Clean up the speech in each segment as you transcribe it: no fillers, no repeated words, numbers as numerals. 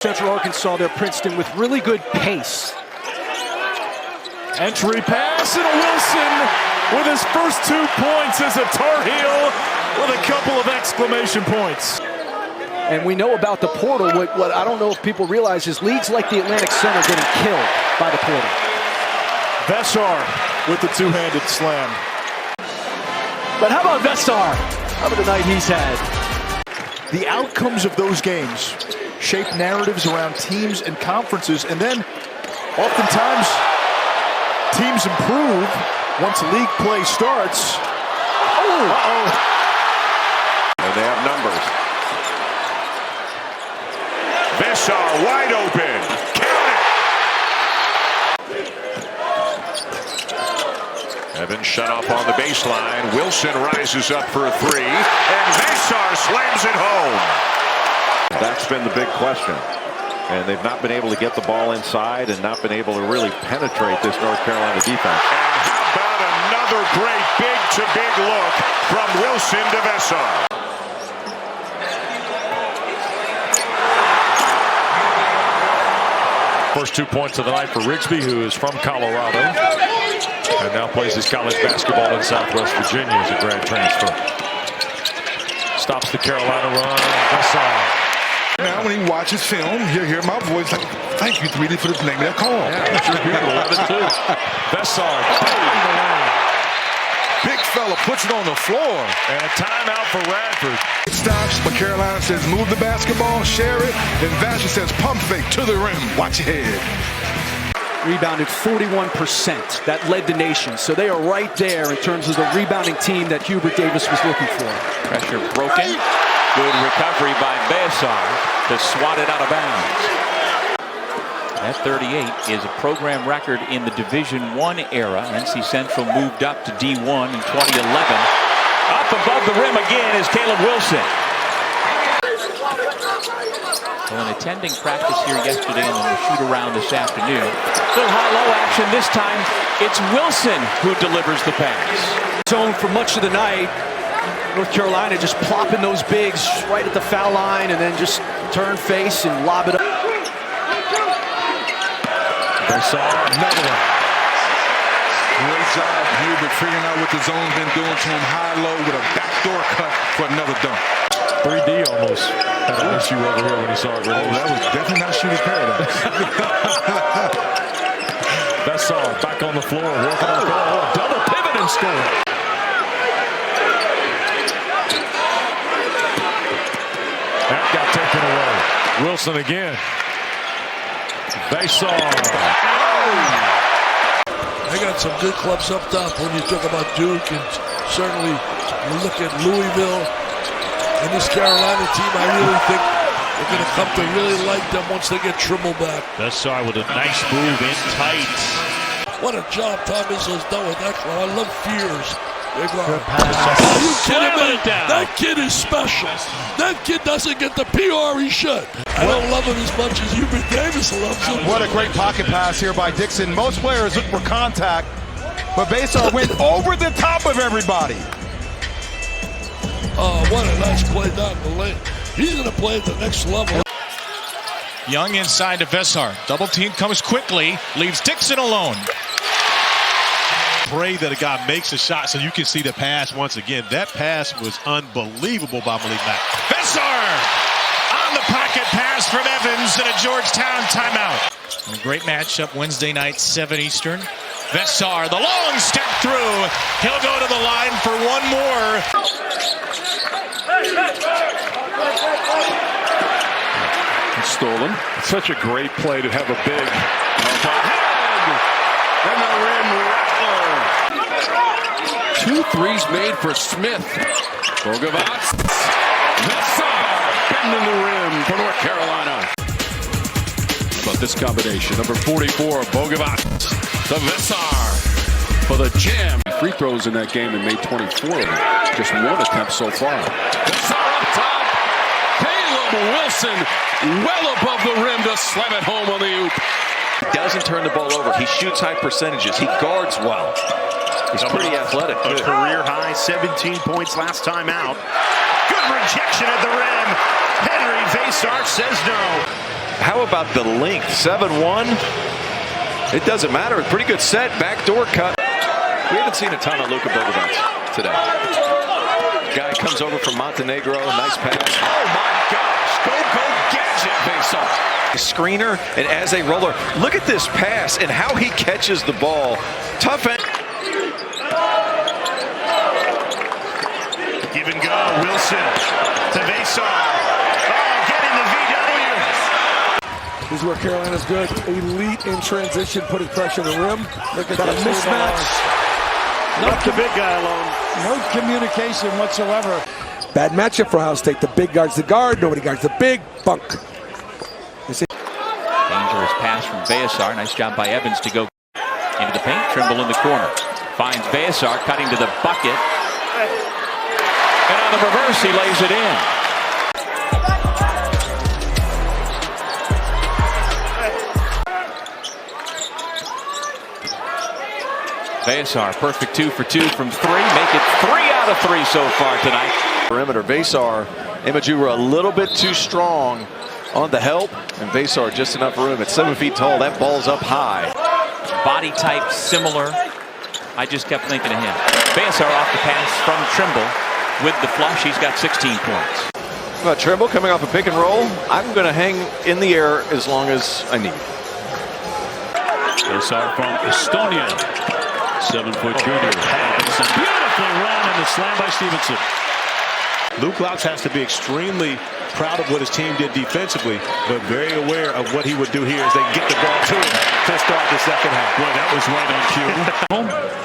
Central Arkansas there, Princeton, with really good pace. Entry pass, and Wilson with his first 2 points as a Tar Heel with a couple of exclamation points. And we know about the portal. What I don't know if people realize is leagues like the Atlantic Center getting killed by the portal. Veesaar with the two-handed slam. But how about Veesaar? How about the night he's had? The outcomes of those games shape narratives around teams and conferences, and then oftentimes teams improve once league play starts. And they have numbers. Veesaar wide open. Count it. Evans shut off on the baseline. Wilson rises up for a three, and Veesaar slams it home. That's been the big question. And they've not been able to get the ball inside and not been able to really penetrate this North Carolina defense. And how about another great big-to-big look from Wilson to Veesaar. First 2 points of the night for Rigsby, who is from Colorado and now plays his college basketball in Southwest Virginia as a grad transfer. Stops the Carolina run. Veesaar. Now when he watches film, he'll hear my voice like, thank you, Tweety, for the name of that call. Yeah, I'm sure people love it too. Veesaar. Big fella puts it on the floor. And a timeout for Radford. It stops, but Carolina says move the basketball, share it. Then Veesaar says pump fake to the rim. Watch your head. Rebounded 41%. That led the nation. So they are right there in terms of the rebounding team that Hubert Davis was looking for. Pressure broken. Good recovery by Veesaar to swat it out of bounds. That 38 is a program record in the Division I era. NC Central moved up to D1 in 2011. Up above the rim again is Caleb Wilson. Well, in attending practice here yesterday and then the shoot around this afternoon. Little high-low action this time. It's Wilson who delivers the pass. Zone for much of the night. North Carolina just plopping those bigs right at the foul line and then just turn face and lob it up. Veesaar, another one. Great job, Hubert, figuring out what the zone's been doing to him high-low with a backdoor cut for another dunk. 3D almost had an issue over here when he saw it released. Oh, that was definitely not shooter's paradise. Veesaar back on the floor, working on the goal. Double pivot and score. That got taken away. Wilson again. Veesaar. They got some good clubs up top when you talk about Duke, and certainly you look at Louisville and this Carolina team. I really think they're going to come to really like them once they get Trimble back. Veesaar with a nice move in tight. What a job Tom Izzo's done with that club. I love Fears. Are you kidding me? That kid is special. That kid doesn't get the PR he should. I don't love him as much as Hubert Davis loves him. What a great pocket pass here by Dixon. Most players look for contact, but Veesaar went over the top of everybody. Oh, what a nice play down the lane. He's going to play at the next level. Young inside to Veesaar. Double team comes quickly, leaves Dixon alone. Pray that a guy makes a shot so you can see the pass once again. That pass was unbelievable by Malik Mack. Veesaar on the pocket pass from Evans and a Georgetown timeout. A great matchup Wednesday night, 7 Eastern. Veesaar, the long step through. He'll go to the line for one more. It's stolen. It's such a great play to have a big ahead. And the rim rattler. 2 threes made for Smith. Bogavats. Veesaar bending the rim for North Carolina. How about this combination? Number 44, Bogavats to Veesaar for the jam. Free throws in that game and made 24 of them. Just one attempt so far. Veesaar up top. Caleb Wilson well above the rim to slam it home on the oop. He doesn't turn the ball over. He shoots high percentages. He guards well. He's pretty athletic. A career high 17 points last time out. Good rejection at the rim. Henri Veesaar says no. How about the length? 7-1. It doesn't matter. Pretty good set. Backdoor cut. We haven't seen a ton of Luka Bogovac today. Guy comes over from Montenegro. Nice pass. Oh my gosh. Go gadget Veesaar. Screener and as a roller. Look at this pass and how he catches the ball. Tough end. Give and go. Wilson to Veesaar. Oh, getting the VW. This is where Carolina's good. Elite in transition, putting pressure on the rim. Look at that mismatch. Left the big guy alone. No communication whatsoever. Bad matchup for Ohio State. The big guards the guard. Nobody guards the big. Bunk. Dangerous pass from Veesaar. Nice job by Evans to go into the paint. Trimble in the corner. Finds Veesaar cutting to the bucket. And on the reverse, he lays it in. Veesaar, perfect 2 for 2 from 3. Make it 3 out of 3 so far tonight. Perimeter. Veesaar, Imajura a little bit too strong on the help, and Veesaar just enough room. At 7 feet tall, that ball's up high. Body type similar. I just kept thinking of him. Veesaar off the pass from Trimble with the flush. He's got 16 points. Well, Trimble coming off a pick and roll. I'm going to hang in the air as long as I need. Veesaar from Estonia. 7-foot junior. It's a beautiful run and the slam by Stevenson. Luke Laux has to be extremely proud of what his team did defensively, but very aware of what he would do here as they get the ball to him to start the second half. Boy, that was right on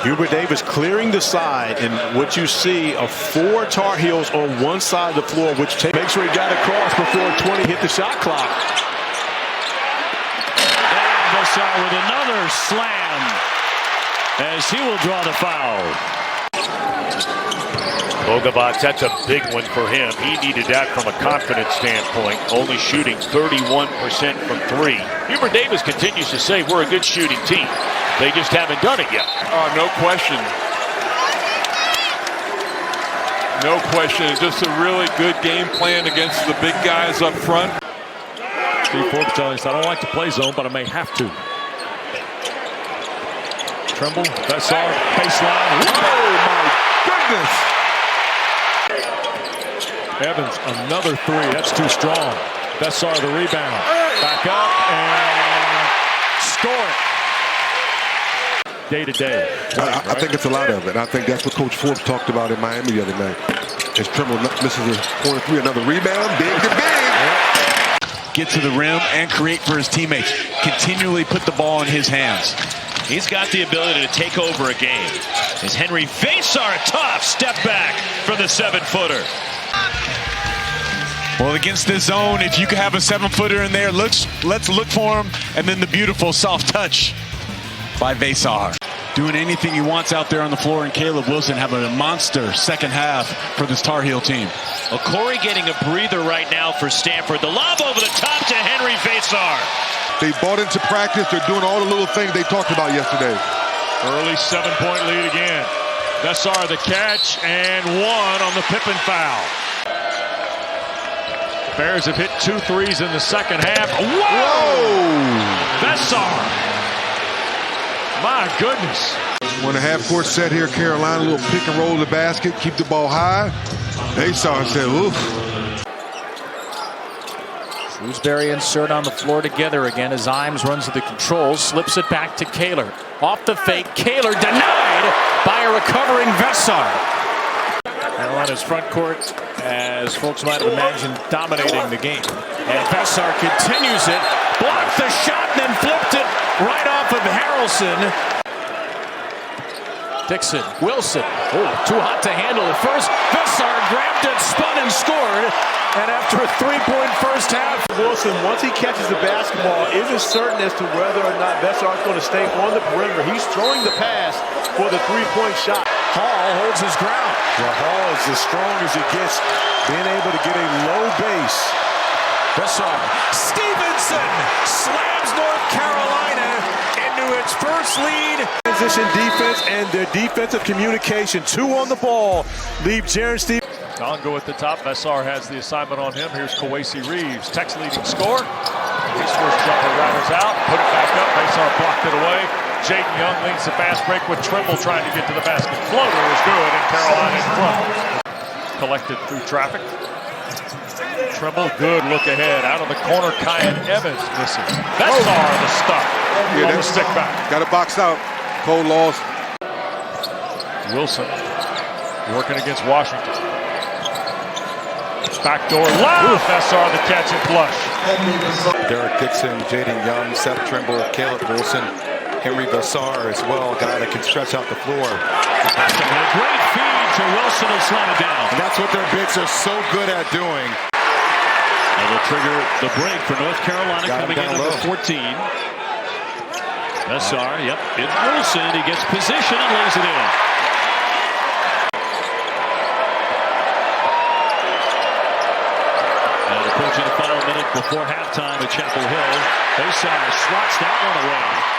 cue. Hubert Davis clearing the side, and what you see are 4 Tar Heels on one side of the floor, which makes sure he got across before 20 hit the shot clock. And Veesaar with another slam as he will draw the foul. Bogovac, that's a big one for him. He needed that from a confidence standpoint, only shooting 31% from 3. Hubert Davis continues to say we're a good shooting team. They just haven't done it yet. No question. No question. It's just a really good game plan against the big guys up front. Steve Forbes telling us I don't like to play zone, but I may have to. Trimble, Veesaar, baseline. Oh my goodness! Evans, another 3. That's too strong. Veesaar the rebound. Back up and score it. Day to day. I think it's a lot of it. I think that's what Coach Forbes talked about in Miami the other night. As Trimble misses a corner 3, another rebound, big to big. Get to the rim and create for his teammates. Continually put the ball in his hands. He's got the ability to take over a game. Is Henri Veesaar a tough step back from the 7-footer? Well, against this zone, if you can have a 7-footer in there, let's look for him. And then the beautiful soft touch by Veesaar. Doing anything he wants out there on the floor, and Caleb Wilson having a monster second half for this Tar Heel team. Well, Corey getting a breather right now for Stanford. The lob over the top to Henri Veesaar. They bought into practice. They're doing all the little things they talked about yesterday. Early 7-point lead again. Veesaar the catch and 1 on the Pippen foul. Bears have hit 2 threes in the second half. Whoa! Veesaar. My goodness. When a half-court set here, Carolina, a little pick and roll the basket, keep the ball high. Veesaar said, oof. Shrewsbury and Cert on the floor together again as Imes runs to the controls, slips it back to Kaler. Off the fake, Kaler denied by a recovering Veesaar. Carolina's front court, as folks might have imagined, dominating the game. And Veesaar continues it, blocked the shot, and then flipped it right off of Harrelson. Dixon, Wilson, too hot to handle at first. Veesaar grabbed it, spun and scored. And after a 3-point first half, Wilson, once he catches the basketball, isn't certain as to whether or not Veesaar is going to stay on the perimeter. He's throwing the pass for the 3-point shot. Hall holds his ground. Well, Hall is as strong as it gets, being able to get a low base. Veesaar, Stevenson slams North Carolina into its first lead. Transition defense and their defensive communication. 2 on the ball. Leave Jaren Stevens. Dongo at the top. Veesaar has the assignment on him. Here's Kawasi Reeves, Tech's leading scorer. His first jumper rattles out, put it back up. Veesaar blocked it away. Jaden Young leads the fast break with Trimble trying to get to the basket. Floater is good, and Carolina in front. Collected through traffic. Trimble, good look ahead. Out of the corner, Kyan Evans misses. Veesaar the stop. Yeah, On the stick back. Got to box out. Cole lost. Wilson working against Washington. Backdoor lob. Veesaar the catch and flush. Derek Dixon, Jaden Young, Seth Trimble, Caleb Wilson, Henri Veesaar as well, a guy that can stretch out the floor. A great feed to Wilson and slam it down. And that's what their bigs are so good at doing. It'll trigger the break for North Carolina coming in number 14. Veesaar, yep, it's Wilson. He gets position and lays it in. And approaching the final minute before halftime at Chapel Hill. Veesaar swats that one away.